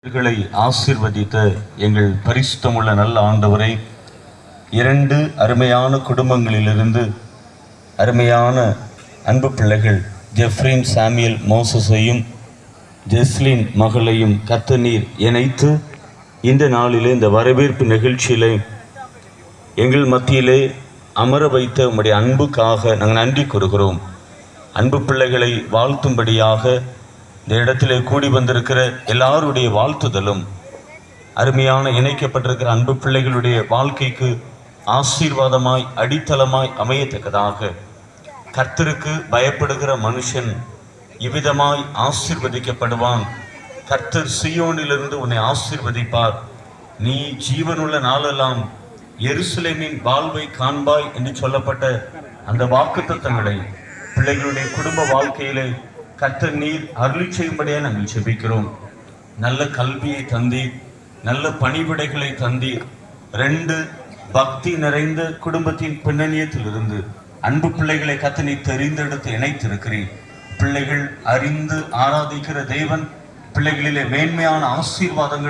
இவர்களை ஆசீர்வதித்த எங்கள் பரிசுத்தமுள்ள நல்ல ஆண்டவரை, இரண்டு அருமையான குடும்பங்களிலிருந்து அருமையான அன்பு பிள்ளைகள் ஜெஃப்ரின் சாமுவேல் மோசஸையும் ஜெஸ்லின் மகளையும் கர்த்தர் இணைத்து இந்த நாளிலே இந்த வரவேற்பு நிகழ்ச்சியிலே எங்கள் மத்தியிலே அமர வைத்த உம்முடைய அன்புக்காக நாங்கள் நன்றி கூறுகிறோம். அன்பு பிள்ளைகளை வாழ்த்தும்படியாக இந்த இடத்திலே கூடி வந்திருக்கிற எல்லாருடைய வாழ்த்துதலும் அருமையான இணைக்கப்பட்டிருக்கிற அன்பு பிள்ளைகளுடைய வாழ்க்கைக்கு ஆசீர்வாதமாய் அடித்தளமாய் அமையத்தக்கதாக, கர்த்தருக்கு பயப்படுகிற மனுஷன் இவ்விதமாய் ஆசீர்வதிக்கப்படுவான். கர்த்தர் சீயோனிலிருந்து உன்னை ஆசீர்வதிப்பார். நீ ஜீவனுள்ள நாளெல்லாம் எருசலேமின் வாழ்வை காண்பாய் என்று சொல்லப்பட்ட அந்த வாக்குத்தத்தங்களை பிள்ளைகளுடைய குடும்ப வாழ்க்கையிலே கர்த்தர் அருளி செய்யும்படியாக நாங்கள் ஜெபிக்கிறோம். நல்ல கல்வியை தந்தீர், நல்ல பணிவிடைகளை தந்தீர். ரெண்டு பக்தி நிறைந்த குடும்பத்தின் பின்னணியத்திலிருந்து அன்பு பிள்ளைகளை கர்த்தர் தெரிந்தெடுத்து இணைத்திருக்கிறேன். பிள்ளைகள் அறிந்து ஆராதிக்கிற தேவன் பிள்ளைகளிலே மேன்மையான ஆசீர்வாதங்களை